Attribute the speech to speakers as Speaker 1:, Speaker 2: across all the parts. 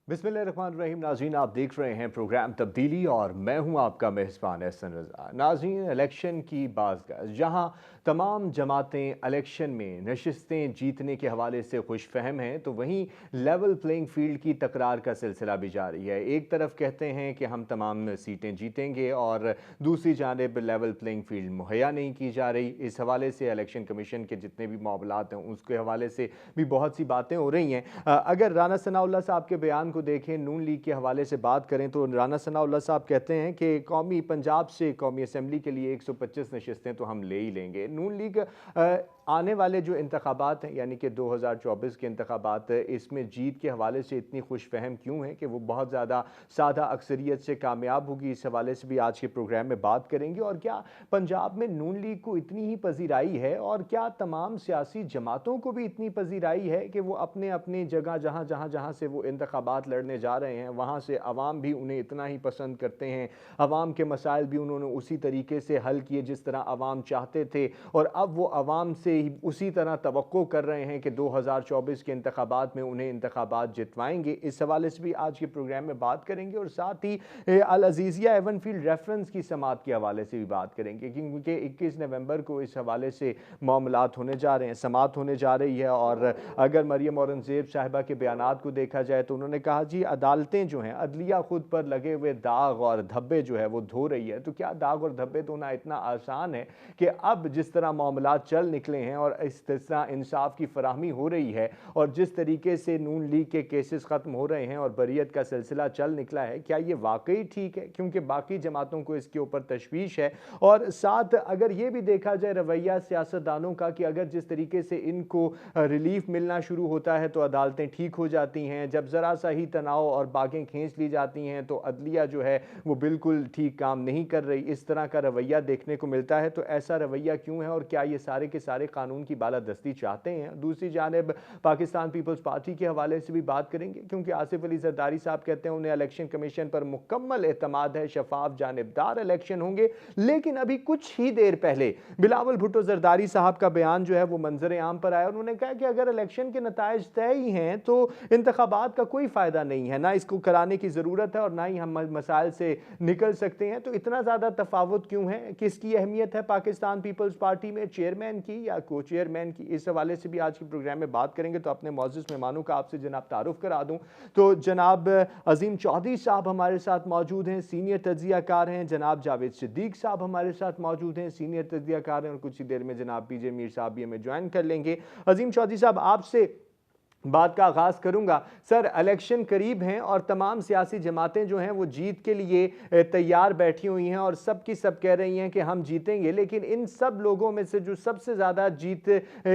Speaker 1: बिस्मिल्लाहिर्रहमानिर्रहीम। नाज़रीन, आप देख रहे हैं प्रोग्राम तब्दीली और मैं हूं आपका मेज़बान एहसन रज़ा। नाज़रीन, इलेक्शन की बाज़गाह जहां तमाम जमातें इलेक्शन में नशिस्तें जीतने के हवाले से खुशफहम हैं, तो वहीं लेवल प्लेइंग फील्ड की तकरार का सिलसिला भी जारी है। एक तरफ कहते हैं कि हम तमाम सीटें जीतेंगे और दूसरी जानिब लेवल प्लेइंग फील्ड मुहैया नहीं की जा रही। इस हवाले से इलेक्शन कमीशन के जितने भी मामलात हैं उसके हवाले से भी बहुत सी बातें हो रही हैं। अगर राना सनाउल्लाह साहब के बयान को देखें, नून लीग के हवाले से बात करें, तो राना सनाउल्लाह साहब कहते हैं कि कौमी पंजाब से कौमी असम्बली के लिए 125 नशिस्तें तो हम ले ही लेंगे। नून लीग आने वाले जो इंतखाबात हैं, यानी कि 2024 के इंतखाबात, इसमें जीत के हवाले से इतनी खुशफहम क्यों है कि वो बहुत ज़्यादा सादा अक्सरियत से कामयाब होगी? इस हवाले से भी आज के प्रोग्राम में बात करेंगे। और क्या पंजाब में नून लीग को इतनी ही पजीराई है, और क्या तमाम सियासी जमातों को भी इतनी पजीराई है कि वो अपने अपनी जगह जहाँ जहाँ जहाँ से वो इंतखाबात लड़ने जा रहे हैं वहाँ से अवाम भी उन्हें इतना ही पसंद करते हैं, अवाम के मसाइल भी उन्होंने उसी तरीके से हल किए जिस तरह अवाम चाहते थे, और अब वो अवाम से ही उसी तरह तवक्को कर रहे हैं कि 2024 के इंतखाबात में उन्हें इंतखाबात जितवाएंगे? इस हवाले से भी आज के प्रोग्राम में बात करेंगे। और साथ ही अल अजीज़िया एवन फील्ड रेफरेंस की समात के हवाले से भी बात करेंगे, क्योंकि 21 नवंबर को इस हवाले से मामलात होने जा रहे हैं, समात होने जा रही है। और अगर मरियम औरंगज़ेब साहिबा के बयानात को देखा जाए तो उन्होंने कहा, जी अदालतें जो हैं, अदलिया खुद पर लगे हुए दाग और धब्बे जो है वो धो रही है। तो क्या दाग और धब्बे धोना इतना आसान है कि अब जिस तरह मामलात चल निकले हैं और इस तरह इंसाफ की फराहमी हो रही है और जिस तरीके से नून लीग के केसेस ख़त्म हो रहे हैं और बरीयत का सिलसिला चल निकला है, क्या ये वाकई ठीक है? क्योंकि बाकी जमातों को इसके ऊपर तशवीश है। और साथ अगर ये भी देखा जाए रवैया सियासतदानों का कि अगर जिस तरीके से इनको रिलीफ मिलना शुरू होता है तो अदालतें ठीक हो जाती हैं, जब ज़रा सा ही तनाव और बागें खींच ली जाती हैं तो अदलिया जो है वो बिल्कुल ठीक काम नहीं कर रही, इस तरह का रवैया देखने को मिलता है। तो ऐसा रवैया क्यों है और क्या ये सारे के सारे कानून की बालादस्ती चाहते हैं? दूसरी जानिब पाकिस्तान पीपल्स पार्टी के हवाले से भी बात करेंगे, क्योंकि आसिफ अली जरदारी साहब कहते हैं उन्हें इलेक्शन कमीशन पर मुकम्मल एतमाद है, शफाफ जानिबदार इलेक्शन होंगे। लेकिन अभी कुछ ही देर पहले बिलावल भुट्टो जरदारी साहब का बयान जो है वो मंजर आम पर आया। उन्होंने कहा कि अगर इलेक्शन के नताइज तय ही हैं तो इंतखाबात का कोई फ़ायदा नहीं है, ना इसको कराने की ज़रूरत है और ना ही हम मसाइल से निकल सकते हैं। तो इतना ज़्यादा तफावत क्यों है? किसकी अहमियत है पाकिस्तान पीपल्स पार्टी में, चेयरमैन की या को चेयरमैन की? इस हवाले से भी आज के प्रोग्राम में बात करेंगे। तो अपने मौजूद मेहमानों का आपसे जनाब तारुफ करा दूँ, तो जनाब अजीम चौधरी साहब हमारे साथ मौजूद हैं, सीनियर तज्जियाकार हैं। जनाब जावेद सिद्दीक साहब हमारे साथ मौजूद हैं, सीनियर तज्जियाकार हैं। और कुछ ही देर में जनाब पीजे मीर साहब भी हमें ज्वाइन कर लेंगे। अजीम चौधरी साहब, आपसे बात का आगाज़ करूंगा। सर, इलेक्शन करीब हैं और तमाम सियासी जमातें जो हैं वो जीत के लिए तैयार बैठी हुई हैं और सब की सब कह रही हैं कि हम जीतेंगे। लेकिन इन सब लोगों में से जो सबसे ज़्यादा जीत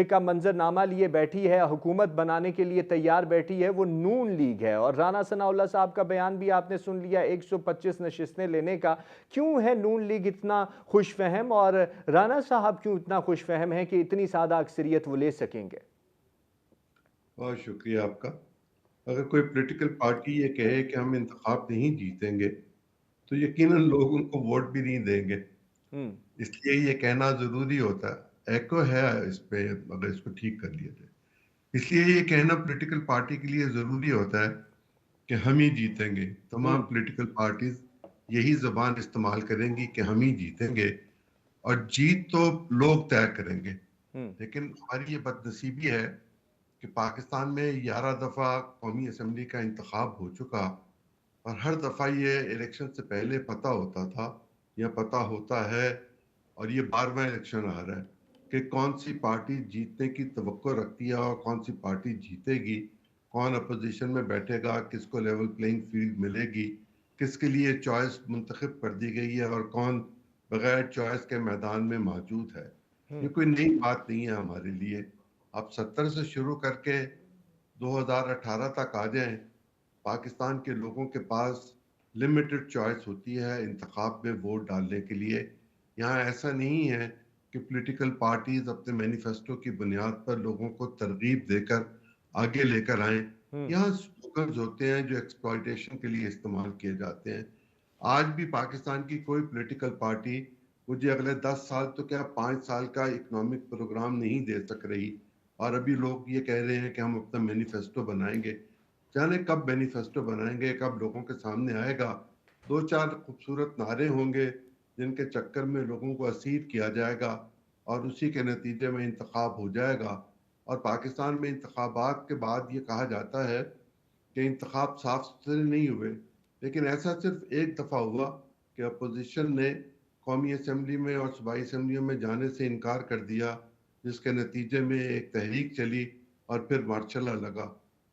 Speaker 1: का मंजरनामा लिए बैठी है, हुकूमत बनाने के लिए तैयार बैठी है, वो नून लीग है। और राना सनाउल्लाह साहब का बयान भी आपने सुन लिया, 125 नशिस्तें लेने का। क्यों है नून लीग इतना खुश फहम, और राना साहब क्यों इतना खुश फहम है कि इतनी सादा अक्सरियत वो ले सकेंगे?
Speaker 2: बहुत शुक्रिया आपका। अगर कोई पॉलिटिकल पार्टी ये कहे कि हम इंतखाब नहीं जीतेंगे तो यकीनन लोग उनको वोट भी नहीं देंगे।
Speaker 1: हम्म।
Speaker 2: इसलिए ये कहना ज़रूरी होता है, एको है इस पे, अगर इसको ठीक कर लिया जाए। इसलिए ये कहना पॉलिटिकल पार्टी के लिए ज़रूरी होता है कि हम ही जीतेंगे। तमाम
Speaker 1: हम्म।
Speaker 2: पॉलिटिकल पार्टीज यही ज़बान इस्तेमाल करेंगी कि हम ही जीतेंगे, और जीत तो लोग तय करेंगे।
Speaker 1: हम्म।
Speaker 2: लेकिन हमारी ये बदनसीबी है कि पाकिस्तान में 11 दफ़ा कौमी असम्बली का इंतखाब हो चुका, और हर दफ़ा ये इलेक्शन से पहले पता होता था या पता होता है, और ये 12वां इलेक्शन आ रहा है कि कौन सी पार्टी जीतने की तवक्को रखती है और कौन सी पार्टी जीतेगी, कौन अपोजिशन में बैठेगा, किसको लेवल प्लेइंग फील्ड मिलेगी, किसके लिए चॉइस मुंतखब कर दी गई है और कौन बगैर चॉइस के मैदान में मौजूद है। ये
Speaker 1: हम्म।
Speaker 2: कोई नई बात नहीं है हमारे लिए। आप 70 से शुरू करके 2018 तक आ जाएं, पाकिस्तान के लोगों के पास लिमिटेड चॉइस होती है इंतखाब में वोट डालने के लिए। यहाँ ऐसा नहीं है कि पॉलिटिकल पार्टीज अपने मैनिफेस्टो की बुनियाद पर लोगों को तरगीब देकर आगे लेकर आए।
Speaker 1: हम्म।
Speaker 2: यहाँ स्लोगन्स होते हैं जो एक्सप्लॉइटेशन के लिए इस्तेमाल किए जाते हैं। आज भी पाकिस्तान की कोई पॉलिटिकल पार्टी मुझे अगले 10 साल तो क्या 5 साल का इकोनॉमिक प्रोग्राम नहीं दे सक रही, और अभी लोग ये कह रहे हैं कि हम अपना मैनिफेस्टो बनाएंगे। जाने कब मैनिफेस्टो बनाएंगे, कब लोगों के सामने आएगा। दो चार खूबसूरत नारे होंगे जिनके चक्कर में लोगों को असीर किया जाएगा और उसी के नतीजे में इंतखाब हो जाएगा। और पाकिस्तान में इंतखाबात के बाद ये कहा जाता है कि इंतखाब साफ सुथरे नहीं हुए, लेकिन ऐसा सिर्फ एक दफ़ा हुआ कि अपोजिशन ने कौमी असम्बली में और सूबाई असम्बलियों में जाने से इनकार कर दिया, जिसके नतीजे में एक तहरीक चली और फिर मार्शल लॉ लगा।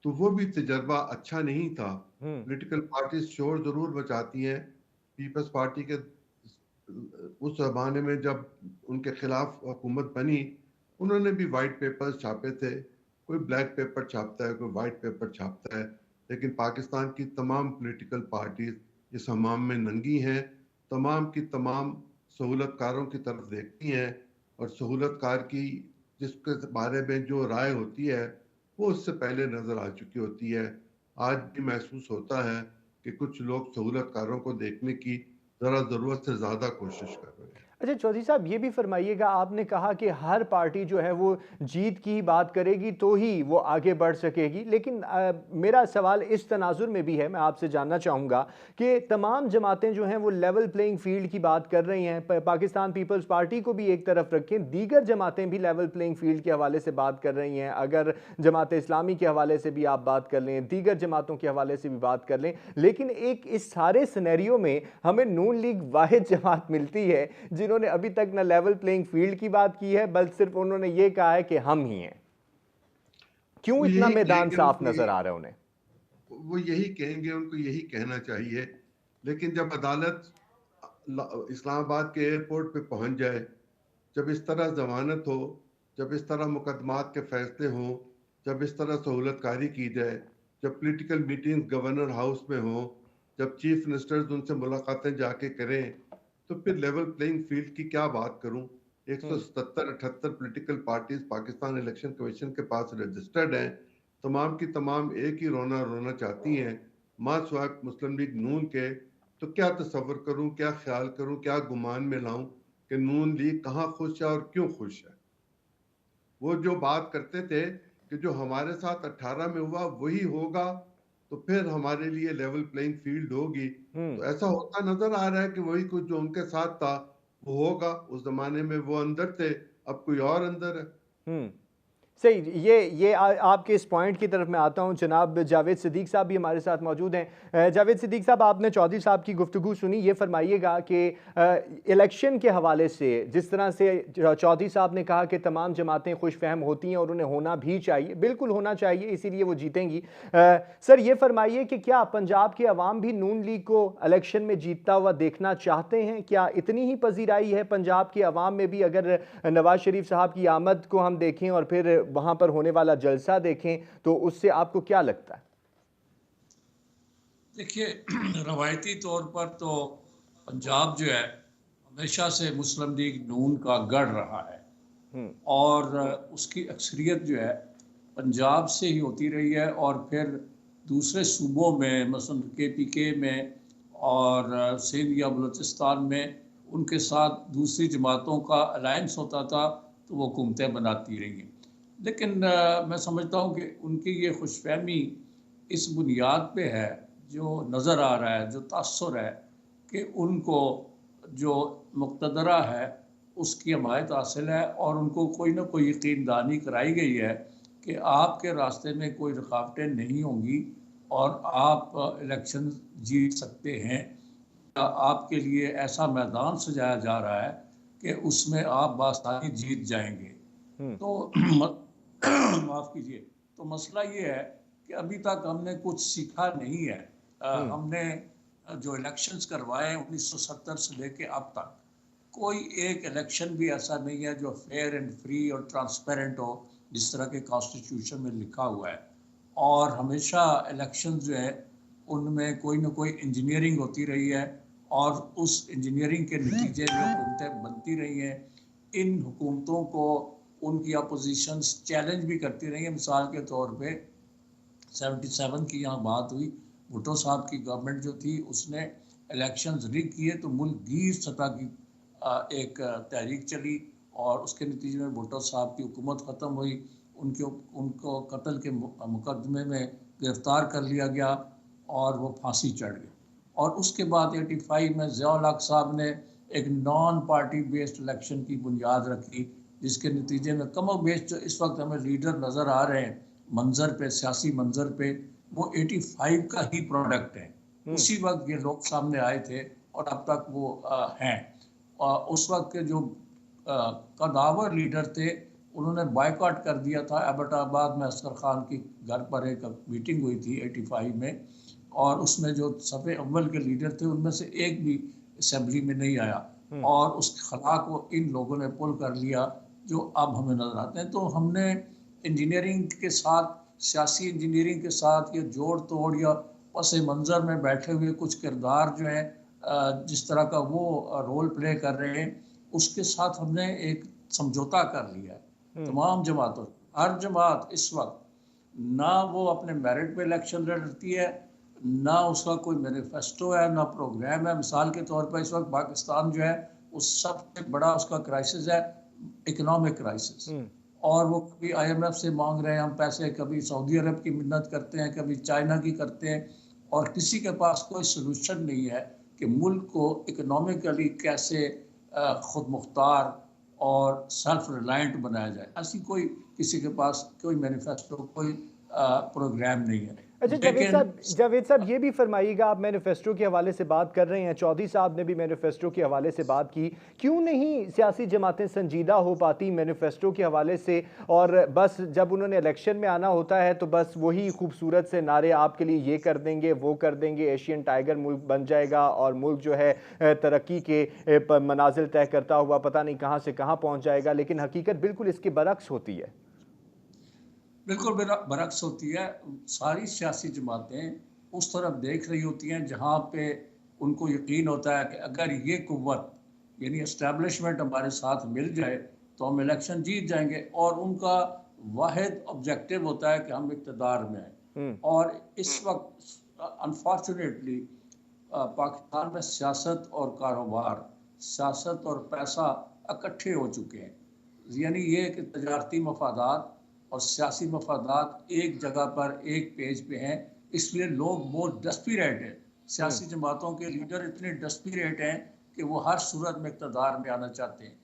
Speaker 2: तो वो भी तजर्बा अच्छा नहीं था।
Speaker 1: हम्म।
Speaker 2: पॉलिटिकल पार्टीज शोर ज़रूर मचाती हैं। पीपल्स पार्टी के उस ज़माने में जब उनके खिलाफ हुकूमत बनी, उन्होंने भी वाइट पेपर्स छापे थे। कोई ब्लैक पेपर छापता है, कोई वाइट पेपर छापता है, लेकिन पाकिस्तान की तमाम पॉलिटिकल पार्टीज इस हमाम में नंगी हैं। तमाम की तमाम सहूलतकारों की तरफ देखती हैं और सहूलतकार की जिसके बारे में जो राय होती है वो उससे पहले नज़र आ चुकी होती है। आज भी महसूस होता है कि कुछ लोग सहूलतकारों को देखने की ज़रा ज़रूरत से ज़्यादा कोशिश कर रहे हैं।
Speaker 1: अच्छा चौधरी साहब, ये भी फरमाइएगा, आपने कहा कि हर पार्टी जो है वो जीत की ही बात करेगी तो ही वो आगे बढ़ सकेगी, लेकिन मेरा सवाल इस तनाजुर में भी है, मैं आपसे जानना चाहूँगा कि तमाम जमातें जो हैं वो लेवल प्लेइंग फील्ड की बात कर रही हैं। पाकिस्तान पीपल्स पार्टी को भी एक तरफ रखें, दीगर जमातें भी लेवल प्लेइंग फील्ड के हवाले से बात कर रही हैं। अगर जमात इस्लामी के हवाले से भी आप बात कर लें, दीगर जमातों के हवाले से भी बात कर लें, लेकिन एक इस सारे सिनेरियो में हमें नून लीग वाहिद जमात मिलती है जिन्होंने अभी तक न लेवल प्लेइंग फील्ड की बात की है, बल्कि सिर्फ उन्होंने ये कहा है कि हम ही हैं। क्यों
Speaker 2: वो
Speaker 1: इतना
Speaker 2: यही
Speaker 1: मैदान
Speaker 2: कहेंगे,
Speaker 1: साफ नजर आ रहा है उन्हें?
Speaker 2: वो यही कहेंगे, उनको यही कहना चाहिए। लेकिन जब अदालत इस्लामाबाद के एयरपोर्ट पे पहुंच जाए, जब इस तरह जमानत हो, जब इस तरह मुकदमात के फैसले हों, जब इस तरह सहूलतकारी की जाए, जब पॉलिटिकल मीटिंग गवर्नर हाउस में हो, जब चीफ मिनिस्टर्स उनसे मुलाकातें जाके करें, तो फिर लेवल प्लेइंग फील्ड की क्या बात करूं।
Speaker 1: हम्म।
Speaker 2: 177-78 political parties Pakistan election commission के पास रजिस्टर्ड हैं। तमाम की तमाम एक ही रोना रोना चाहती हैं, माँ मुस्लिम लीग नून के। तो क्या तसव्वुर करूं, क्या ख्याल करूं, क्या गुमान में लाऊं कि नून लीग कहाँ खुश है और क्यों खुश है। वो जो बात करते थे कि जो हमारे साथ 18 में हुआ वही होगा, तो फिर हमारे लिए लेवल प्लेइंग फील्ड होगी।
Speaker 1: हम्म।
Speaker 2: तो ऐसा होता नजर आ रहा है कि वही कुछ जो उनके साथ था वो होगा। उस जमाने में वो अंदर थे, अब कोई और अंदर है।
Speaker 1: हम्म। सही, ये आपके इस पॉइंट की तरफ मैं आता हूं। जनाब जावेद सिद्दीक साहब भी हमारे साथ मौजूद हैं। जावेद सिद्दीक साहब, आपने चौधरी साहब की गुफ्तगू सुनी, ये फरमाइएगा कि इलेक्शन के हवाले से जिस तरह से चौधरी साहब ने कहा कि तमाम जमातें खुश फहम होती हैं और उन्हें होना भी चाहिए, बिल्कुल होना चाहिए, इसीलिए वो जीतेंगी। सर ये फरमाइए कि क्या पंजाब के अवाम भी नून लीग को इलेक्शन में जीतता हुआ देखना चाहते हैं? क्या इतनी ही पजीराई है पंजाब के अवाम में भी? अगर नवाज शरीफ साहब की आमद को हम देखें और फिर वहां पर होने वाला जलसा देखें तो उससे आपको क्या लगता है?
Speaker 3: देखिए, रवायती तौर पर तो पंजाब जो है हमेशा से मुस्लिम लीग नून का गढ़ रहा है
Speaker 1: हम्म।
Speaker 3: और उसकी अक्सरियत जो है पंजाब से ही होती रही है और फिर दूसरे सूबों में मसलन KPK में और सिंध या बलूचिस्तान में उनके साथ दूसरी जमातों का अलायंस होता था तो वो हुकूमतें बनाती रही हैं। लेकिन मैं समझता हूँ कि उनकी ये खुशफहमी इस बुनियाद पे है जो नज़र आ रहा है, जो तासुर है कि उनको जो मुक़तदरा है उसकी हमायत हासिल है और उनको कोई ना कोई यकीन दहानी कराई गई है कि आपके रास्ते में कोई रुकावटें नहीं होंगी और आप इलेक्शन जीत सकते हैं। आपके लिए ऐसा मैदान सजाया जा रहा है कि उसमें आप बासानी जीत जाएंगे।
Speaker 1: हम्म।
Speaker 3: तो माफ़ कीजिए, तो मसला ये है कि अभी तक हमने कुछ सीखा नहीं है।
Speaker 1: हम्म।
Speaker 3: हमने जो इलेक्शंस करवाए 1970 से लेके अब तक कोई एक इलेक्शन भी ऐसा नहीं है जो फेयर एंड फ्री और ट्रांसपेरेंट हो जिस तरह के कॉन्स्टिट्यूशन में लिखा हुआ है। और हमेशा इलेक्शन जो है उनमें कोई ना कोई इंजीनियरिंग होती रही है और उस इंजीनियरिंग के नतीजे में हुकूमतें बनती रही हैं। इन हुकूमतों को उनकी अपोजिशंस चैलेंज भी करती रही है। मिसाल के तौर पे 77 की यहाँ बात हुई, भुट्टो साहब की गवर्नमेंट जो थी उसने इलेक्शंस रिग किए तो मुल्क गीर सतह की एक तहरीक चली और उसके नतीजे में भुट्टो साहब की हुकूमत ख़त्म हुई। उनको कत्ल के मुकदमे में गिरफ्तार कर लिया गया और वो फांसी चढ़ गए। और उसके बाद 85 में ज़िया-उल हक साहब ने एक नॉन पार्टी बेस्ड इलेक्शन की बुनियाद रखी, जिसके नतीजे में कमो बेश जो इस वक्त हमें लीडर नज़र आ रहे हैं मंजर पे, सियासी मंजर पे, वो 85 का ही प्रोडक्ट है। उसी वक्त ये लोग सामने आए थे और अब तक वो हैं। उस वक्त के जो कदावर लीडर थे उन्होंने बायकॉट कर दिया था। एबटाबाद में असगर खान की घर पर एक मीटिंग हुई थी 85 में, और उसमें जो सफ़े अव्वल के लीडर थे उनमें से एक भी असेंबली में नहीं आया, और उसके खिलाफ वो इन लोगों ने पुल कर लिया जो अब हमें नजर आते हैं। तो हमने इंजीनियरिंग के साथ, सियासी इंजीनियरिंग के साथ ये जोड़ तोड़ या पस मंज़र में बैठे हुए कुछ किरदार जो हैं जिस तरह का वो रोल प्ले कर रहे हैं, उसके साथ हमने एक समझौता कर लिया है तमाम जमातों। हर जमात इस वक्त ना वो अपने मेरिट पे इलेक्शन लड़ती है, ना उसका कोई मैनिफेस्टो है, ना प्रोग्राम है। मिसाल के तौर पर इस वक्त पाकिस्तान जो है उस सबसे बड़ा उसका क्राइसिस है इकोनॉमिक क्राइसिस, और वो कभी IMF से मांग रहे हैं हम पैसे, कभी सऊदी अरब की मिन्नत करते हैं, कभी चाइना की करते हैं, और किसी के पास कोई सलूशन नहीं है कि मुल्क को इकोनॉमिकली कैसे खुद मुख्तार और सेल्फ रिलायंट बनाया जाए। ऐसी कोई किसी के पास कोई मैनिफेस्टो, कोई प्रोग्राम नहीं है।
Speaker 1: अच्छा जावेद साहब ये भी फरमाइएगा, आप मैनिफेस्टो के हवाले से बात कर रहे हैं, चौधरी साहब ने भी मैनिफेस्टो के हवाले से बात की, क्यों नहीं सियासी जमातें संजीदा हो पाती मैनिफेस्टो के हवाले से, और बस जब उन्होंने इलेक्शन में आना होता है तो बस वही खूबसूरत से नारे आपके लिए ये कर देंगे, वो कर देंगे, एशियन टाइगर मुल्क बन जाएगा और मुल्क जो है तरक्की के मनाजिल तय करता हुआ पता नहीं कहाँ से कहाँ पहुँच जाएगा, लेकिन हकीकत बिल्कुल इसके बरक्स होती है।
Speaker 3: बिल्कुल बरक्स होती है। सारी सियासी जमातें उस तरफ देख रही होती हैं जहाँ पे उनको यकीन होता है कि अगर ये कुव्वत यानी एस्टेब्लिशमेंट हमारे साथ मिल जाए तो हम इलेक्शन जीत जाएंगे, और उनका वाहिद ऑब्जेक्टिव होता है कि हम इक़्तिदार में आए। और इस वक्त अनफॉर्चुनेटली पाकिस्तान में सियासत और कारोबार, सियासत और पैसा इकट्ठे हो चुके हैं। यानी ये कि तजारती मफादात और सियासी मफादात एक जगह पर एक पेज पे हैं, इसलिए लोग बहुत डेस्परेट हैं। सियासी जमातों के लीडर इतने डेस्परेट हैं कि वो हर सूरत में इक़्तिदार में आना चाहते हैं।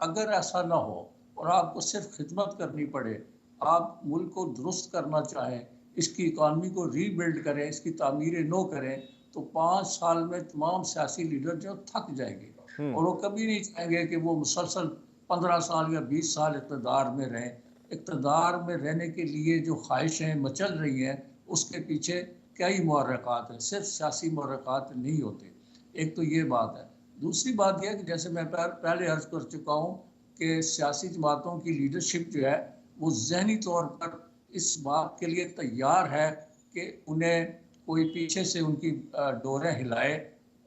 Speaker 3: अगर ऐसा ना हो और आपको सिर्फ खिदमत करनी पड़े, आप मुल्क को दुरुस्त करना चाहें, इसकी इकानमी को रीबिल्ड करें, इसकी तामीर नो करें, तो 5 साल में तमाम सियासी लीडर जो थक जाएंगे और वो कभी नहीं चाहेंगे कि वो मुसलसल 15 साल या 20 साल इक़्तिदार में रहें। इक़्तिदार में रहने के लिए जो ख्वाहिशें मचल रही हैं उसके पीछे कई मुहर्रिकात हैं, सिर्फ सियासी मुहर्रिकात नहीं होते। एक तो ये बात है। दूसरी बात यह है कि जैसे मैं पहले अर्ज कर चुका हूँ कि सियासी जमातों की लीडरशिप जो है वो ज़हनी तौर पर इस बात के लिए तैयार है कि उन्हें कोई पीछे से उनकी डोरें हिलाए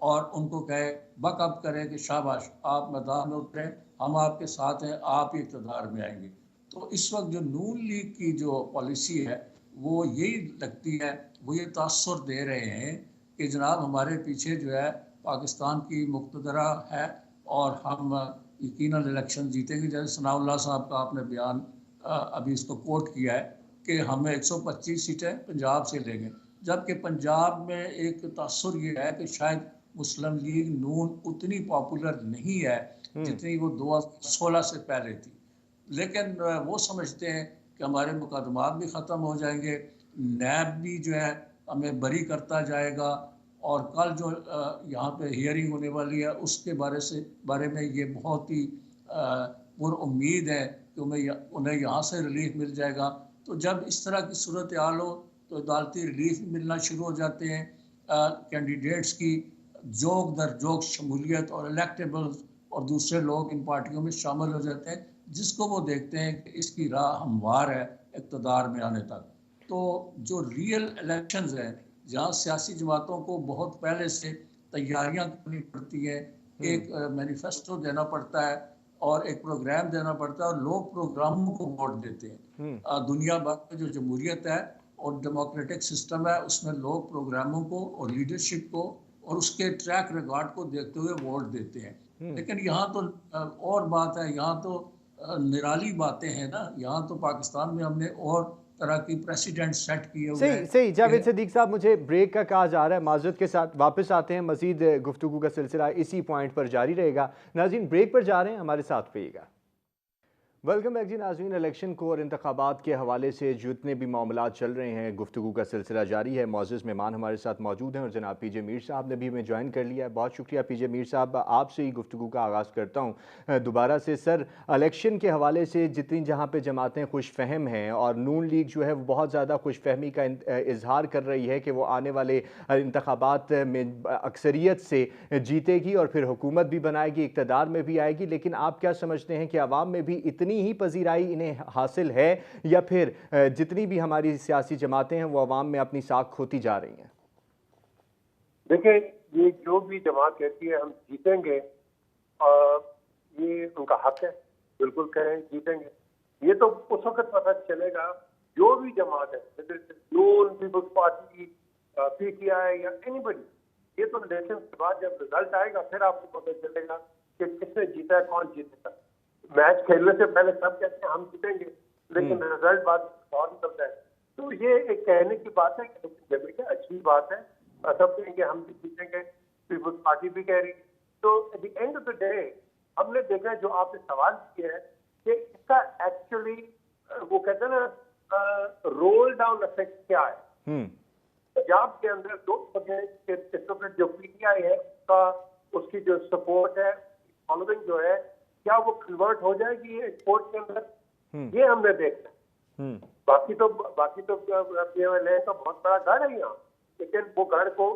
Speaker 3: और उनको कहे, बकअप करे कि शाबाश आप मैदान में उतरें, हम आपके साथ हैं, आप ही इक़्तिदार में आएंगे। तो इस वक्त जो नून लीग की जो पॉलिसी है वो यही लगती है, वो ये तासुर दे रहे हैं कि जनाब हमारे पीछे जो है पाकिस्तान की मुक़्तदरा है और हम यकीनन इलेक्शन जीतेंगे। जैसे सनाउल्लाह साहब का आपने बयान अभी इसको कोट किया है कि हमें 125 सीटें पंजाब से लेंगे, जबकि पंजाब में एक तासुर ये है कि शायद मुस्लिम लीग नून उतनी पॉपुलर नहीं है जितनी वो 2016 से पहले थी। लेकिन वो समझते हैं कि हमारे मुकदमात भी ख़त्म हो जाएंगे, नैब भी जो है हमें बरी करता जाएगा, और कल जो यहाँ पे हियरिंग होने वाली है उसके बारे में ये बहुत ही पुरुम्मीद है कि उन्हें यहाँ से रिलीफ मिल जाएगा। तो जब इस तरह की सूरत हाल हो तो अदालती रिलीफ मिलना शुरू हो जाते हैं, कैंडिडेट्स की जोग दर जोग शमूलियत और इलेक्टेबल्स और दूसरे लोग इन पार्टियों में शामिल हो जाते हैं, जिसको वो देखते हैं कि इसकी राह हमवार है इक़्तिदार में आने तक। तो जो रियल इलेक्शंस हैं जहाँ सियासी जमातों को बहुत पहले से तैयारियां करनी पड़ती हैं, एक मैनिफेस्टो देना पड़ता है और एक प्रोग्राम देना पड़ता है, और लोग प्रोग्रामों को वोट देते हैं। दुनिया भर में जो जमहूरियत है और डेमोक्रेटिक सिस्टम है उसमें लोग प्रोग्रामों को और लीडरशिप को और उसके ट्रैक रिकॉर्ड को देखते हुए वोट देते हैं। लेकिन यहाँ तो और बात है, यहाँ तो निराली बातें हैं ना। यहाँ तो पाकिस्तान में हमने और तरह की प्रेसिडेंट सेट किए हुए
Speaker 1: सही
Speaker 3: हैं
Speaker 1: सही जावेद
Speaker 3: कि
Speaker 1: सदीक साहब, मुझे ब्रेक का कहा जा रहा है, माजरत के साथ वापस आते हैं, मजीद गुफ्तगू का सिलसिला इसी पॉइंट पर जारी रहेगा। नाज़रीन ब्रेक पर जा रहे हैं, हमारे साथ रहिएगा। वेलकम बैक जी नाज़रीन, इलेक्शन को और इंतखाबात के हवाले से जितने भी मामलात चल रहे हैं, गुफ्तगू का सिलसिला जारी है। मौजूद मेहमान हमारे साथ मौजूद हैं और जनाब पीजे मीर साहब ने भी हमें ज्वाइन कर लिया है। बहुत शुक्रिया पीजे मीर साहब, आपसे ही गुफ्तगू का आगाज़ करता हूँ दोबारा से। सर, इलेक्शन के हवाले से जितनी जहाँ पर जमातें खुश फहम हैं और नून लीग जो है वो बहुत ज़्यादा खुश फहमी का इजहार कर रही है कि वो आने वाले इंतखाबात में अक्सरियत से जीतेगी और फिर हुकूमत भी बनाएगी, इक़्तिदार में भी आएगी, लेकिन आप क्या समझते हैं कि आवाम में भी इतनी ही पजीराई इन्हें हासिल है या फिर जितनी भी हमारी सियासी जमातें हैं वो अवाम में अपनी साख खोती जा रही हैं?
Speaker 4: देखिए, ये जो भी जमात कहती है हम जीतेंगे, ये उनका हक है, बिल्कुल कहें जीतेंगे। ये तो उस वक्त पता चलेगा जो भी जमात है, नून, पीपल्स पार्टी, पीटीआई या एनीबडी, ये तो इलेक्शन के बाद जब रिजल्ट आएगा फिर आपको पता चलेगा कि किसने जीता है, कौन जीतेगा। मैच खेलने से पहले सब कहते हैं हम जीतेंगे, लेकिन रिजल्ट बाद और निकलता है। तो ये एक कहने की बात है, लेकिन अच्छी बात है, सब कहेंगे हम भी जीतेंगे, पीपल्स पार्टी भी कह रही है। तो at the end of the day हमने देखा, जो आपने सवाल किया है कि इसका एक्चुअली वो कहते हैं ना रोल डाउन इफेक्ट क्या है। पंजाब के अंदर दो वजह, जो पीटीआई है उसकी जो सपोर्ट है, फॉलोइंग जो है, क्या वो कन्वर्ट हो जाएगी एक्सपोर्ट के अंदर, ये हमने देखना है। बाकी तो PMLN का बहुत बड़ा गढ़ है यहाँ, लेकिन वो गढ़ को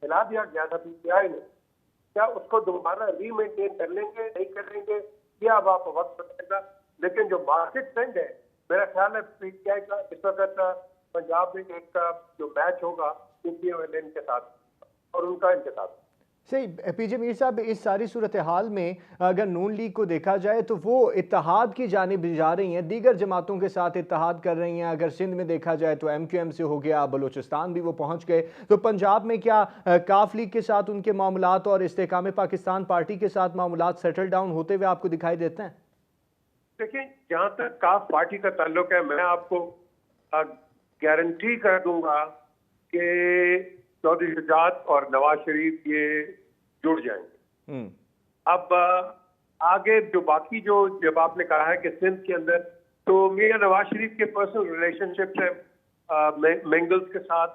Speaker 4: हिला दिया गया था पीटीआई ने। क्या उसको दोबारा रीमेंटेन कर लेंगे, नहीं करेंगे, ये अब आप वक्त बताएगा। लेकिन जो मार्केट ट्रेंड है, मेरा ख्याल है पीटीआई का इस वक्त पंजाब में एक जो मैच होगा PMLN के साथ और उनका इनके साथ।
Speaker 1: सही पीजे मीर साहब, इस सारी सूरत हाल में अगर नून लीग को देखा जाए तो वो इत्तेहाद की जानिब जा रही हैं, दीगर जमातों के साथ इत्तेहाद कर रही हैं। अगर सिंध में देखा जाए तो MQM से हो गया, बलूचिस्तान भी वो पहुंच गए, तो पंजाब में क्या काफ लीग के साथ उनके मामलात और इस्तेकाम पाकिस्तान पार्टी के साथ मामलात सेटल डाउन होते हुए आपको दिखाई देते हैं?
Speaker 4: देखिए, जहाँ तक काफ पार्टी का ताल्लुक है, मैं आपको गारंटी कर दूंगा कि चौधरी शुजात और नवाज शरीफ ये जुड़ जाएंगे। अब आगे जो बाकी जो जब आपने कहा है कि सिंध के अंदर, तो मियां नवाज शरीफ के पर्सनल रिलेशनशिप है मेंगल्स के साथ,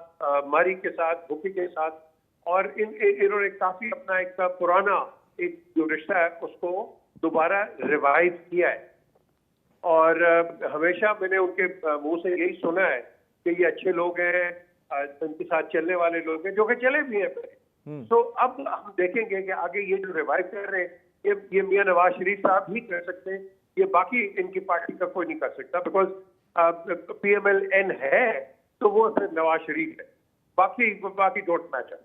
Speaker 4: मारी के साथ, भुक्की के साथ, और इन्होंने काफी अपना एक पुराना एक जो रिश्ता है उसको दोबारा रिवाइव किया है। और हमेशा मैंने उनके मुंह से यही सुना है कि ये अच्छे लोग हैं, उनके साथ चलने वाले लोग हैं, जो कि चले भी हैं पहले। तो अब हम देखेंगे कि आगे ये जो रिवाइव कर रहे हैं, ये मियां नवाज शरीफ साहब ही कर सकते हैं, ये बाकी इनकी पार्टी का कोई नहीं कर सकता। बिकॉज PMLN है तो वो सिर्फ नवाज शरीफ है, बाकी डोंट मैटर।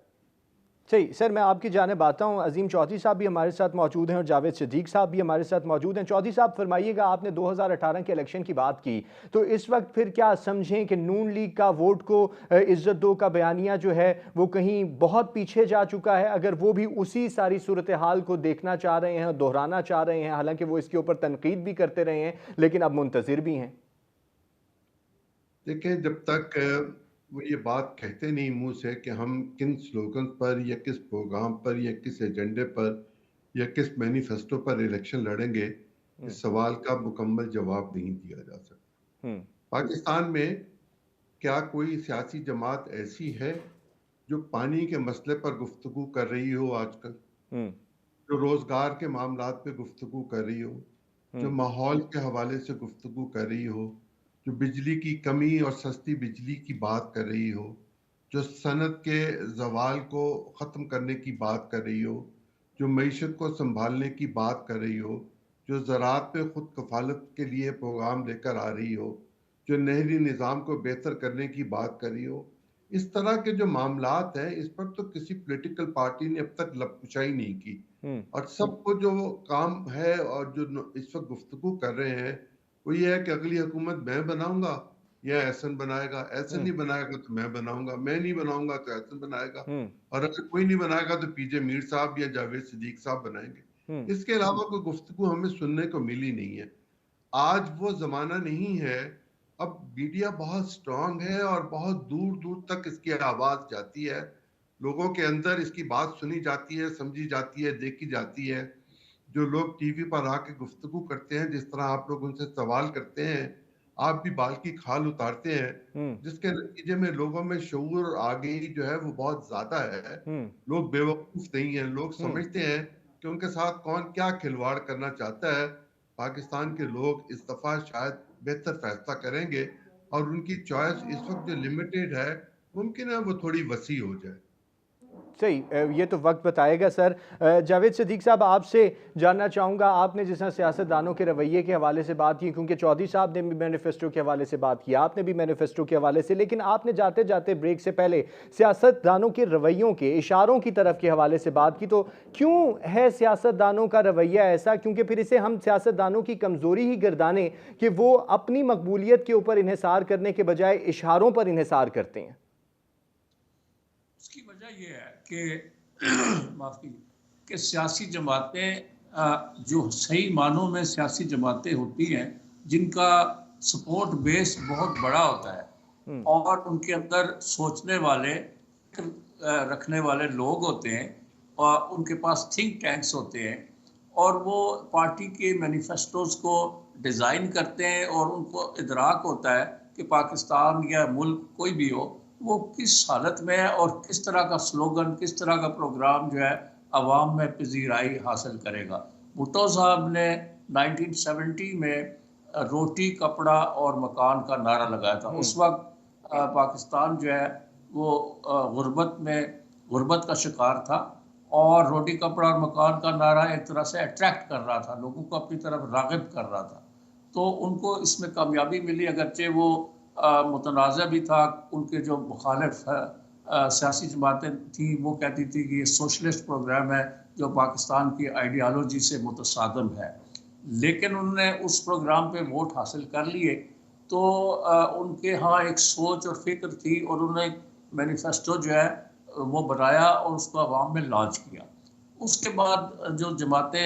Speaker 1: सही सर, मैं आपकी जानिब आता हूँ। अजीम चौधरी साहब भी हमारे साथ मौजूद हैं और जावेद सिद्दीक साहब भी हमारे साथ मौजूद हैं। चौधरी साहब फरमाइएगा, आपने 2018 के इलेक्शन की बात की, तो इस वक्त फिर क्या समझें कि नून लीग का वोट को इज्जत दो का बयानिया जो है वो कहीं बहुत पीछे जा चुका है? अगर वो भी उसी सारी सूरत हाल को देखना चाह रहे हैं, दोहराना चाह रहे हैं, हालांकि वो इसके ऊपर तनकीद भी करते रहे हैं, लेकिन अब मुंतजिर भी हैं।
Speaker 2: देखिए, जब तक वो ये बात कहते नहीं मुंह से कि हम किन स्लोगन पर या किस प्रोग्राम पर या किस एजेंडे पर या किस मैनिफेस्टो पर इलेक्शन लड़ेंगे, इस सवाल का मुकम्मल जवाब नहीं दिया जा सकता। पाकिस्तान में क्या कोई सियासी जमात ऐसी है जो पानी के मसले पर गुफ्तगू कर रही हो आजकल, जो रोजगार के मामलात पे गुफ्तगू कर रही हो, जो माहौल के हवाले से गुफ्तगू कर रही हो, जो बिजली की कमी और सस्ती बिजली की बात कर रही हो, जो सनत के जवाल को ख़त्म करने की बात कर रही हो, जो मईशत को संभालने की बात कर रही हो, जो ज़राअत पे खुद कफालत के लिए प्रोग्राम लेकर आ रही हो, जो नहरी निज़ाम को बेहतर करने की बात कर रही हो, इस तरह के जो मामलात हैं, इस पर तो किसी पॉलिटिकल पार्टी ने अब तक लपकुशाई नहीं की। और सबको जो काम है और जो इस वक्त गुफ्तगू कर रहे हैं वो ये है कि अगली हुकूमत मैं बनाऊंगा या एहसन बनाएगा, एहसन नहीं बनाएगा तो मैं बनाऊंगा, मैं नहीं बनाऊंगा तो एहसन बनाएगा, और अगर कोई नहीं बनाएगा तो पीजे मीर साहब या जावेद सिद्दीक साहब बनाएंगे। इसके अलावा कोई गुफ्तगू हमें सुनने को मिली नहीं है। आज वो जमाना नहीं है, अब मीडिया बहुत स्ट्रांग है और बहुत दूर दूर तक इसकी आवाज जाती है, लोगों के अंदर इसकी बात सुनी जाती है, समझी जाती है, देखी जाती है। जो लोग टीवी पर आके गुफ्तगू करते हैं, जिस तरह आप लोग उनसे सवाल करते हैं, आप भी बाल की खाल उतारते हैं,
Speaker 1: हम्म।
Speaker 2: जिसके नतीजे में लोगों में शऊर और आगाही जो है वो बहुत ज्यादा है।
Speaker 1: हम्म।
Speaker 2: लोग बेवकूफ नहीं है, लोग
Speaker 1: हम्म।
Speaker 2: समझते हैं कि उनके साथ कौन क्या खिलवाड़ करना चाहता है। पाकिस्तान के लोग इस दफा शायद बेहतर फैसला करेंगे और उनकी चॉइस इस वक्त जो लिमिटेड है, मुमकिन है वो थोड़ी वसी हो जाए।
Speaker 1: सही, ये तो वक्त बताएगा सर। जावेद सिद्दीक साहब, आपसे जानना चाहूँगा, आपने जिस तरह सियासतदानों के रवैये के हवाले से बात की, क्योंकि चौधरी साहब ने भी मैनिफेस्टो के हवाले से बात की, आपने भी मैनिफेस्टो के हवाले से, लेकिन आपने जाते जाते ब्रेक से पहले सियासतदानों के रवैयों के, इशारों की तरफ के हवाले से बात की। तो क्यों है सियासतदानों का रवैया ऐसा? क्योंकि फिर इसे हम सियासतदानों की कमज़ोरी ही गर्दाने कि वो अपनी मकबूलियत के ऊपर इन्हिसार करने के बजाय इशारों पर इन्हिसार करते हैं।
Speaker 3: उसकी वजह यह है कि माफ कीजिए कि सियासी जमातें जो सही मानों में सियासी जमातें होती हैं, जिनका सपोर्ट बेस बहुत बड़ा होता है और उनके अंदर सोचने वाले रखने वाले लोग होते हैं और उनके पास थिंक टैंक्स होते हैं और वो पार्टी के मैनिफेस्टोज को डिज़ाइन करते हैं और उनको इदराक होता है कि पाकिस्तान या मुल्क कोई भी हो वो किस हालत में है और किस तरह का स्लोगन, किस तरह का प्रोग्राम जो है अवाम में पजीराई हासिल करेगा। भुट्टो साहब ने 1970 में रोटी, कपड़ा और मकान का नारा लगाया था। उस वक्त पाकिस्तान जो है वो गुर्बत का शिकार था और रोटी, कपड़ा और मकान का नारा एक तरह से अट्रैक्ट कर रहा था, लोगों को अपनी तरफ राग़िब कर रहा था। तो उनको इसमें कामयाबी मिली, अगरचे वो मुतनाज़ा भी था। उनके जो मुखालिफ सियासी जमातें थी वो कहती थी कि ये सोशलिस्ट प्रोग्राम है जो पाकिस्तान की आइडियालॉजी से मुतसादम है, लेकिन उन्होंने उस प्रोग्राम पे वोट हासिल कर लिए। तो उनके यहाँ एक सोच और फिक्र थी और उन्होंने मैनिफेस्टो जो है वो बनाया और उसको अवाम में लॉन्च किया। उसके बाद जो जमातें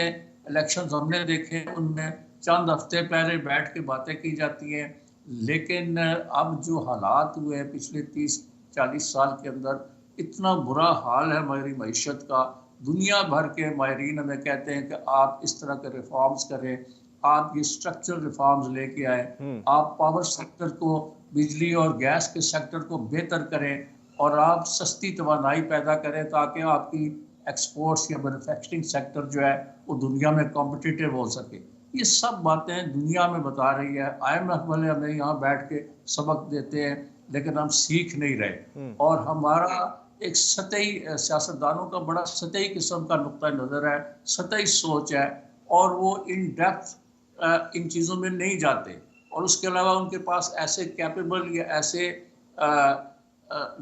Speaker 3: इलेक्शंस हमने देखे उनमें चंद हफ्ते पहले बैठ के बातें की जाती हैं, लेकिन अब जो हालात हुए हैं पिछले 30-40 साल के अंदर, इतना बुरा हाल है हमारी मईशत का। दुनिया भर के माहिरीन हमें कहते हैं कि आप इस तरह के रिफॉर्म्स करें, आप ये स्ट्रक्चरल रिफॉर्म्स लेके आए, आप पावर सेक्टर को, बिजली और गैस के सेक्टर को बेहतर करें और आप सस्ती तवानाई पैदा करें ताकि आपकी एक्सपोर्ट्स या मैन्युफैक्चरिंग सेक्टर जो है वो दुनिया में कॉम्पिटिटिव हो सके। ये सब बातें दुनिया में बता रही है। IMF वाले हमें यहाँ बैठ के सबक देते हैं लेकिन हम सीख नहीं रहे और हमारा एक सतही सियासतदानों का बड़ा सतही किस्म का नुक्ता नज़र है, सतही सोच है और वो इन डेप्थ इन चीज़ों में नहीं जाते और उसके अलावा उनके पास ऐसे कैपेबल या ऐसे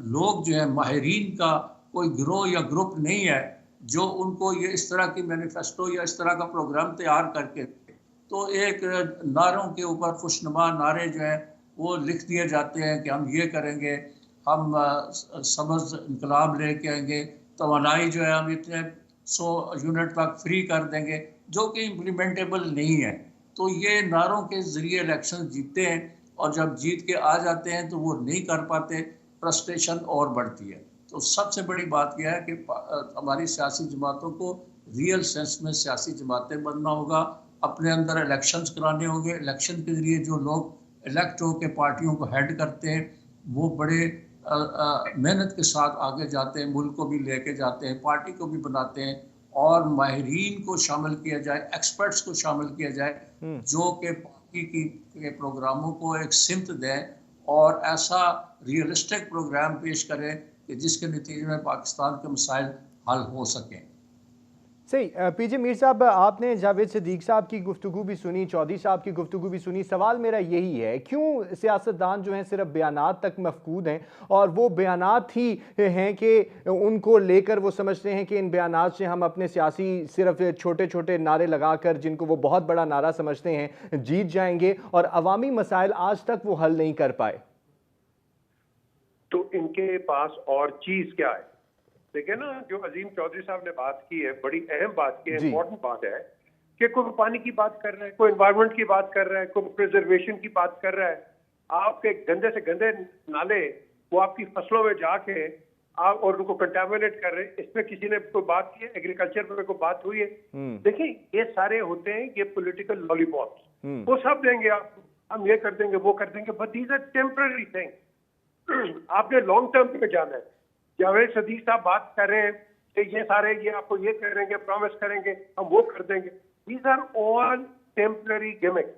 Speaker 3: लोग जो है माहिरीन का कोई गिरोह या ग्रुप नहीं है जो उनको ये इस तरह की मैनिफेस्टो या इस तरह का प्रोग्राम तैयार करके, तो एक नारों के ऊपर खुशनुमा नारे जो हैं वो लिख दिए जाते हैं कि हम ये करेंगे, हम सब्ज़ इनकलाब लेके आएंगे, तवानाई जो है हम इतने 100 यूनिट तक फ्री कर देंगे, जो कि इम्प्लीमेंटेबल नहीं है। तो ये नारों के ज़रिए इलेक्शन जीतते हैं और जब जीत के आ जाते हैं तो वो नहीं कर पाते, फ्रस्ट्रेशन और बढ़ती है। तो सबसे बड़ी बात यह है कि हमारी सियासी जमातों को रियल सेंस में सियासी जमातें बनना होगा, अपने अंदर इलेक्शंस कराने होंगे। इलेक्शन के ज़रिए जो लोग इलेक्ट होकर पार्टियों को हेड करते हैं वो बड़े मेहनत के साथ आगे जाते हैं, मुल्क को भी लेके जाते हैं, पार्टी को भी बनाते हैं और माहिरीन को शामिल किया जाए, एक्सपर्ट्स को शामिल किया जाए जो कि पार्टी के प्रोग्रामों को एक सिमत दें और ऐसा रियलिस्टिक प्रोग्राम पेश करें कि जिसके नतीजे में पाकिस्तान के मसाइल हल हो सकें।
Speaker 1: सही। पीजे मीर साहब, आपने जावेद सिद्दीक साहब की गुफ्तगू भी सुनी, चौधरी साहब की गुफ्तगू भी सुनी। सवाल मेरा यही है, क्यों सियासतदान जो हैं सिर्फ बयानात तक मफकूद हैं और वो बयानात ही हैं कि उनको लेकर वो समझते हैं कि इन बयानात से हम अपने सियासी सिर्फ छोटे छोटे नारे लगाकर, जिनको वो बहुत बड़ा नारा समझते हैं, जीत जाएंगे और अवामी मसाइल आज तक वो हल नहीं कर पाए।
Speaker 4: तो इनके पास और चीज़ क्या है? देखिए ना, जो अजीम चौधरी साहब ने बात की है, बड़ी अहम बात की है, इम्पोर्टेंट बात है कि कोई पानी की बात कर रहा है, कोई एनवायरनमेंट की बात कर रहा है, कोई प्रिजर्वेशन की बात कर रहा है, आपके गंदे से गंदे नाले वो आपकी फसलों में जाके आप और उनको कंटामिनेट कर रहे हैं। इसमें किसी ने कोई बात की है? एग्रीकल्चर पे कोई बात हुई है? देखिए, ये सारे होते हैं ये पॉलिटिकल लॉलीपॉप्स, वो सब देंगे आपको, हम ये कर देंगे वो कर देंगे, but these are temporary thing. आपने लॉन्ग टर्म पे जाना है। जावेद सदीक साहब बात कर रहे हैं कि ये सारे ये आपको ये करेंगे, प्रॉमिस करेंगे, हम वो कर देंगे। These are all temporary gimmick.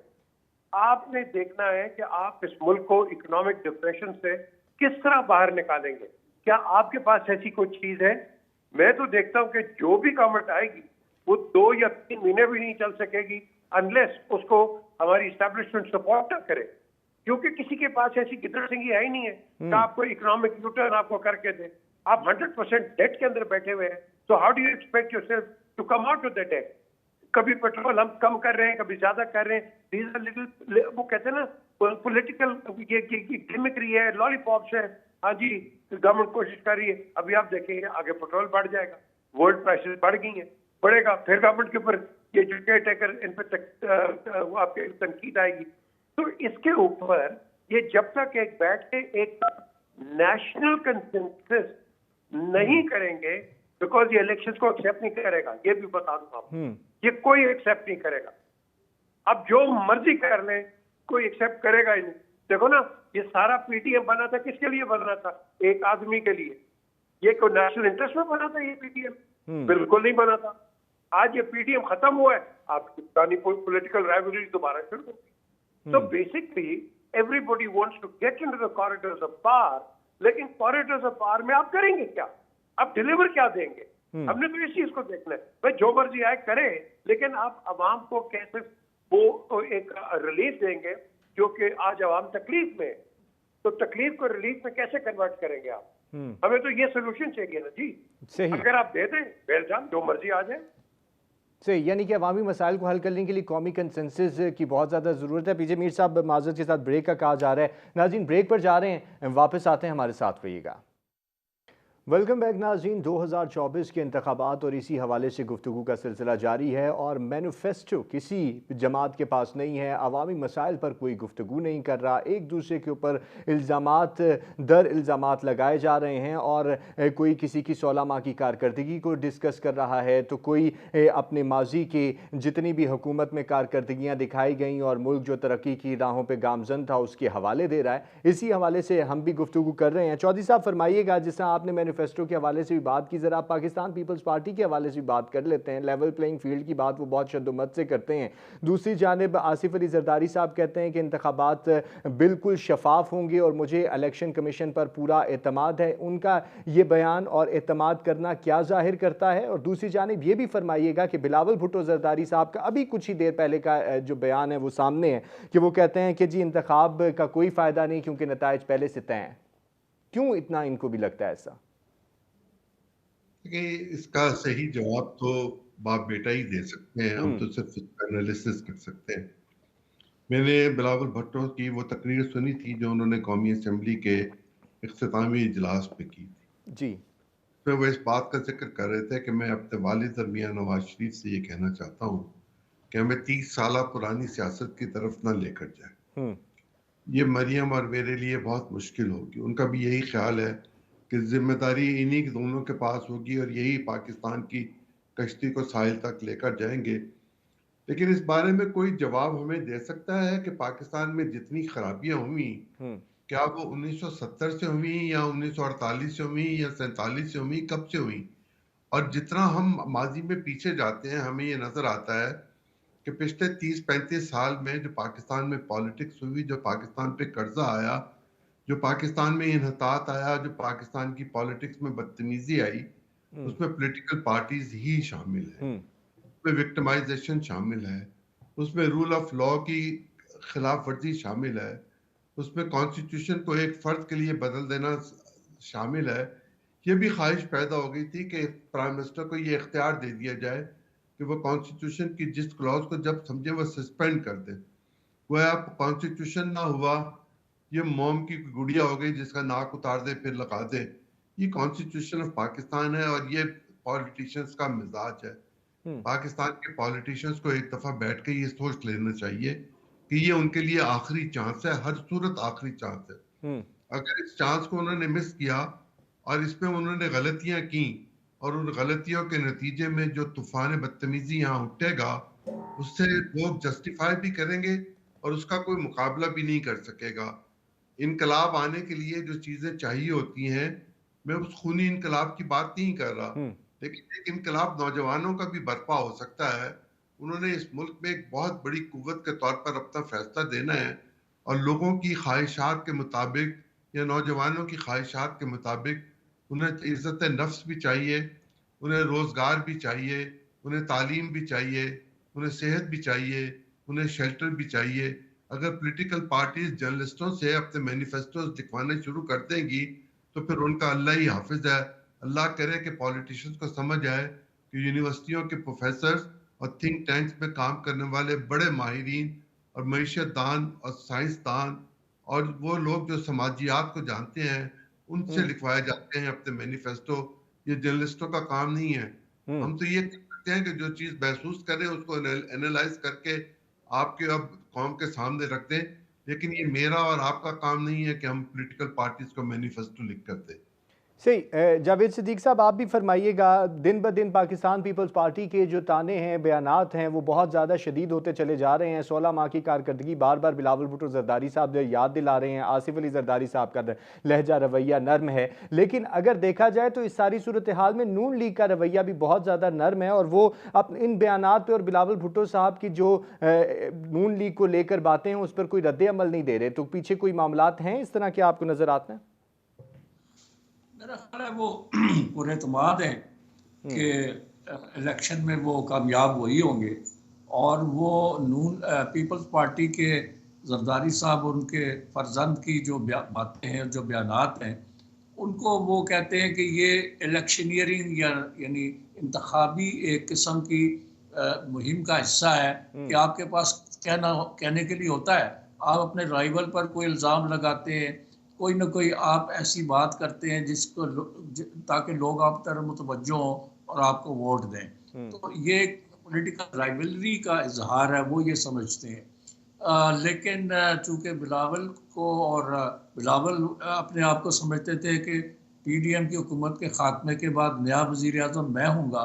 Speaker 4: आपने देखना है कि आप इस मुल्क को इकोनॉमिक डिप्रेशन से किस तरह बाहर निकालेंगे। क्या आपके पास ऐसी कोई चीज है? मैं तो देखता हूं कि जो भी गवर्नमेंट आएगी वो 2 या 3 महीने भी नहीं चल सकेगी अनलेस उसको हमारी इस्टेब्लिशमेंट सपोर्ट ना करे, क्योंकि किसी के पास ऐसी गिदड़ सिंगी है ही नहीं है कि आपको इकोनॉमिक यूटर्न आपको करके दे। आप 100% डेट के अंदर बैठे हुए हैं, तो how do you expect yourself to come out of the date? कभी पेट्रोल हम कम कर रहे हैं, कभी ज्यादा कर रहे हैं। These are little, वो कहते हैं ना पॉलिटिकल ये गिमिक्री है, लॉलीपॉप्स है। हाँ जी, गवर्नमेंट कोशिश कर रही है, अभी आप देखेंगे आगे पेट्रोल बढ़ जाएगा, वर्ल्ड प्राइसेस बढ़ गई हैं, बढ़ेगा, फिर गवर्नमेंट के ऊपर ये जो केयर टेकर इन पर आपके तनकीद आएगी। तो इसके ऊपर ये जब तक एक बैठ के एक नेशनल कंसेंसस नहीं करेंगे, बिकॉज ये इलेक्शंस को एक्सेप्ट नहीं करेगा, ये भी बता दूं आपको, ये कोई एक्सेप्ट नहीं करेगा। अब जो मर्जी कर ले, कोई एक्सेप्ट करेगा ही नहीं। देखो ना, ये सारा पीटीएम बना था, किसके लिए बना था? एक आदमी के लिए। ये कोई नेशनल इंटरेस्ट में बना था ये पीटीएम? बिल्कुल नहीं बना था। आज ये पीटीएम खत्म हुआ है, आपकी पुरानी पॉलिटिकल राइवलरी दोबारा शुरू होगी। तो basically everybody wants to get into the corridors of power, लेकिन कॉरिडोर्स ऑफ पावर में आप करेंगे क्या? आप डिलीवर क्या देंगे? हमने तो इस चीज को देखना है। भाई जो मर्जी आए करे, लेकिन आप अवाम को कैसे वो एक रिलीफ देंगे, जो कि आज अवाम तकलीफ में है, तो तकलीफ को रिलीफ में कैसे कन्वर्ट करेंगे आप? हमें तो ये सोल्यूशन चाहिए ना जी। सही। अगर आप दे दें वेल डन, जो मर्जी आ जाए।
Speaker 1: सही, यानी कि अवामी मसाइल को हल करने के लिए कौमी कंसेंसस की बहुत ज़्यादा ज़रूरत है। पीछे मीर साहब माजरत के साथ ब्रेक का कहा जा रहा है। नाज़रीन ब्रेक पर जा रहे हैं, वापस आते हैं, हमारे साथ रहिएगा। वेलकम बैक नाज़रीन। 2024 के इंतखाबात और इसी हवाले से गुफ्तगू का सिलसिला जारी है और मैनिफेस्टो किसी जमात के पास नहीं है, अवामी मसाइल पर कोई गुफ्तगू नहीं कर रहा, एक दूसरे के ऊपर इल्ज़ामात दर इल्ज़ामात लगाए जा रहे हैं और कोई किसी की 16 माह की कारकर्दगी को डिस्कस कर रहा है, तो कोई अपने माजी के जितनी भी हुकूमत में कारकर्दगियाँ दिखाई गई और मुल्क जो तरक्की की राहों पर गामजन था उसके हवाले दे रहा है। इसी हवाले से हम भी गुफ्तगू कर रहे हैं। चौधरी साहब फरमाइएगा, जिस तरह आपने मैनिफेस्टो के हवाले से भी बात की, जरा पाकिस्तान पीपल्स पार्टी के हवाले से भी बात कर लेते हैं। लेवल प्लेइंग फील्ड की बात वो बहुत शद्दुमत से करते हैं। दूसरी जानिब आसिफ अली जरदारी साहब कहते हैं कि इंतखाबात बिल्कुल शफाफ होंगे और मुझे इलेक्शन कमीशन पर पूरा एतमाद है। उनका ये बयान और एतमाद करना क्या जाहिर करता है? और दूसरी जानिब ये भी फरमाइएगा कि बिलावल भुट्टो जरदारी साहब का अभी कुछ ही देर पहले का जो बयान है वो सामने है कि वो कहते हैं कि जी इंतखाब का कोई फ़ायदा नहीं क्योंकि नताइज पहले से तय हैं। क्यों इतना इनको भी लगता है ऐसा?
Speaker 2: कि इसका सही जवाब तो बाप बेटा ही दे सकते हैं, हम तो सिर्फ एनालिसिस कर सकते हैं। मैंने बिलावल भुट्टो की वो तकरीर सुनी थी जो उन्होंने कौमी असेंबली के इख्तितामी इजलास पे की थी जी। तो वो इस बात का जिक्र कर रहे थे कि मैं अपने वालिद और मियां नवाज शरीफ से ये कहना चाहता हूँ कि हमें 30 साल पुरानी सियासत की तरफ ना लेकर जाए। ये मरियम और मेरे लिए बहुत मुश्किल होगी। उनका भी यही ख्याल है कि जिम्मेदारी इन्हीं दोनों के पास होगी और यही पाकिस्तान की कश्ती को साहिल तक लेकर जाएंगे। लेकिन इस बारे में कोई जवाब हमें दे सकता है कि पाकिस्तान में जितनी खराबियां हुई, क्या वो 1970 से हुई या 1948 से हुई या 47 से हुई, कब से हुई? और जितना हम माजी में पीछे जाते हैं हमें ये नजर आता है कि पिछले 30-35 साल में जो पाकिस्तान में पॉलिटिक्स हुई, जो पाकिस्तान पे कर्जा आया, जो पाकिस्तान में इन्हतात आया, जो पाकिस्तान की पॉलिटिक्स में बदतमीजी आई, उसमें पॉलिटिकल पार्टीज ही शामिल है, उसमें विक्टिमाइजेशन शामिल है, उसमें रूल ऑफ लॉ की खिलाफ वर्जी शामिल है, उसमें कॉन्स्टिट्यूशन को एक फर्द के लिए बदल देना शामिल है। ये भी ख्वाहिश पैदा हो गई थी कि प्राइम मिनिस्टर को ये इख्तियार दे दिया जाए कि वो कॉन्स्टिट्यूशन की जिस क्लॉज को जब समझे वो सस्पेंड कर दे। वो आप कॉन्स्टिट्यूशन ना हुआ, ये मोम की गुड़िया हो गई जिसका नाक उतार दे फिर लगा दे। ये कॉन्स्टिट्यूशन ऑफ पाकिस्तान है और ये पॉलिटिशियंस का मिजाज है। पाकिस्तान के पॉलिटिशियंस को एक दफा बैठ के ये सोच लेना चाहिए कि ये उनके लिए आखिरी चांस है, हर सूरत आखिरी चांस है। अगर इस चांस को उन्होंने मिस किया और इसमें उन्होंने गलतियां की और उन गलतियों के नतीजे में जो तूफान बदतमीजी यहाँ उठेगा, उससे लोग जस्टिफाई भी करेंगे और उसका कोई मुकाबला भी नहीं कर सकेगा। इनकलाब आने के लिए जो चीजें चाहिए होती हैं, मैं उस खूनी इनकलाब की बात नहीं कर रहा, लेकिन एक इनकलाब नौजवानों का भी बर्पा हो सकता है। उन्होंने इस मुल्क में एक बहुत बड़ी कुव्वत के तौर पर अपना फैसला देना है और लोगों की ख्वाहिशात के मुताबिक या नौजवानों की ख्वाहिशात के मुताबिक उन्हें इज्जत नफ्स भी चाहिए, उन्हें रोज़गार भी चाहिए, उन्हें तालीम भी चाहिए, उन्हें सेहत भी चाहिए, उन्हें शेल्टर भी चाहिए। अगर पॉलिटिकल पार्टीज जर्नलिस्टों से अपने मैनिफेस्टोज लिखवाने शुरू कर देंगी तो फिर उनका अल्लाह ही हाफिज है। अल्लाह करे कि पॉलिटिशियंस को समझ आए कि यूनिवर्सिटियों के प्रोफेसर और थिंक टैंक्स में काम करने वाले बड़े माहिरीन और मईशतदान और साइंसदान और वो लोग जो समाजियात को जानते हैं, उनसे लिखवाए जाते हैं अपने मैनिफेस्टो। ये जर्नलिस्टों का काम नहीं है। हम तो ये करते हैं कि जो चीज महसूस करें उसको एनालाइज करके आपके अब कौम के सामने रख दें, लेकिन ये मेरा और आपका काम नहीं है कि हम पॉलिटिकल पार्टीज को मैनिफेस्टो लिख कर दें।
Speaker 1: सही। जावेद सिद्दीक साहब, आप भी फरमाइएगा, दिन ब दिन पाकिस्तान पीपल्स पार्टी के जो ताने हैं, बयानात हैं, वो बहुत ज़्यादा शदीद होते चले जा रहे हैं। 16 माह की कारकर्दगी बार बार बिलावल भुट्टो जरदारी साहब याद दिला रहे हैं। आसिफ अली जरदारी साहब का लहजा रवैया नरम है, लेकिन अगर देखा जाए तो इस सारी सूरत हाल में नून लीग का रवैया भी बहुत ज़्यादा नरम है और वो इन बयानात पर और बिलावल भुट्टो साहब की जो नून लीग को लेकर बातें हैं उस पर कोई रद्द अमल नहीं दे रहे। तो पीछे कोई मामलात हैं इस तरह के आपको नज़र आते हैं?
Speaker 3: मेरा ख्याल है वो पूरे एतमाद है कि इलेक्शन में वो कामयाब वही होंगे और वो नून पीपल्स पार्टी के जरदारी साहब और उनके फर्जंद की जो बातें हैं, जो बयानात हैं, उनको वो कहते हैं कि ये इलेक्शनियरिंग यानी इंतखाबी एक किस्म की मुहिम का हिस्सा है कि आपके पास कहने के लिए होता है। आप अपने राइवल पर कोई इल्ज़ाम लगाते हैं, कोई ना कोई आप ऐसी बात करते हैं जिसको ताकि लोग आप तरफ मुतवज्जो हों और आपको वोट दें। तो ये एक पॉलिटिकल राइवलरी का इजहार है, वो ये समझते हैं। लेकिन चूंकि बिलावल अपने आप को समझते थे कि पीडीएम की हुकूमत के खात्मे के बाद नया वज़ीर आज़म मैं हूँगा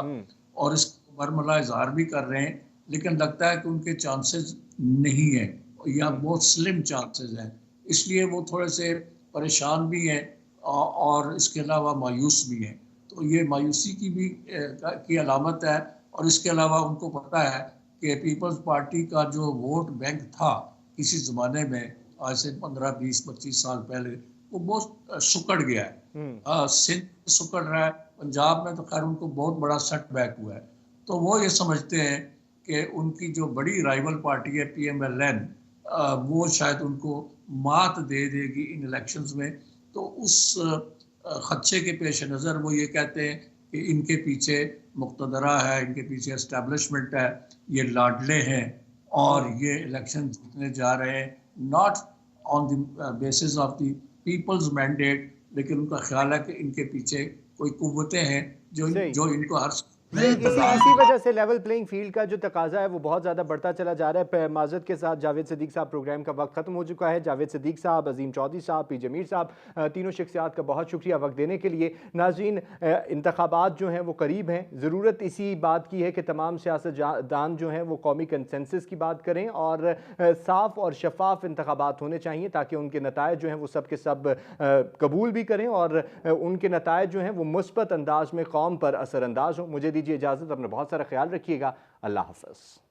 Speaker 3: और इसका बरमला इजहार भी कर रहे हैं, लेकिन लगता है कि उनके चांसेस नहीं हैं या बहुत स्लिम चांसेस हैं। इसलिए वो थोड़े से परेशान भी हैं और इसके अलावा मायूस भी हैं। तो ये मायूसी की अलामत है और इसके अलावा उनको पता है कि पीपल्स पार्टी का जो वोट बैंक था किसी ज़माने में, आज से 15, 20, 25 साल पहले, वो बहुत सुकड़ गया है। सिंध सुकड़ रहा है, पंजाब में तो खैर उनको बहुत बड़ा सेटबैक हुआ है। तो वो ये समझते हैं कि उनकी जो बड़ी राइवल पार्टी है PMLN, वो शायद उनको मात दे देगी इन इलेक्शंस में। तो उस खदशे के पेश नज़र वो ये कहते हैं कि इनके पीछे मुक़्तदरा है, इनके पीछे एस्टेब्लिशमेंट है, ये लाडले हैं और ये इलेक्शन जीतने जा रहे हैं, not on the basis of the peoples mandate, लेकिन उनका ख्याल है कि इनके पीछे कोई कुव्वतें हैं जो इनको हर
Speaker 1: इसी वजह से लेवल प्लेइंग फील्ड का जो तकाजा है वो बहुत ज़्यादा बढ़ता चला जा रहा है। माजरत के साथ जावेद सिद्दीक साहब, प्रोग्राम का वक्त ख़त्म हो चुका है। जावेद सिद्दीक साहब, अजीम चौधरी साहब, पी जमीर साहब, तीनों शख्सियात का बहुत शुक्रिया वक्त देने के लिए। नाज़रीन, इंतखाबात जो हैं वो करीब हैं, ज़रूरत इसी बात की है कि तमाम सियासतदान जो हैं वो कौमी कंसेंसस की बात करें और साफ़ और शफाफ इंतखाबात होने चाहिए ताकि उनके नतायज जो हैं वो सब के सब कबूल भी करें और उनके नतायज जो हैं वो मुस्बत अंदाज में कौम पर असरअंदाज हों। मुझे दीजिए इजाज़त, अपना बहुत सारा ख्याल रखिएगा। अल्लाह हाफ़िज़।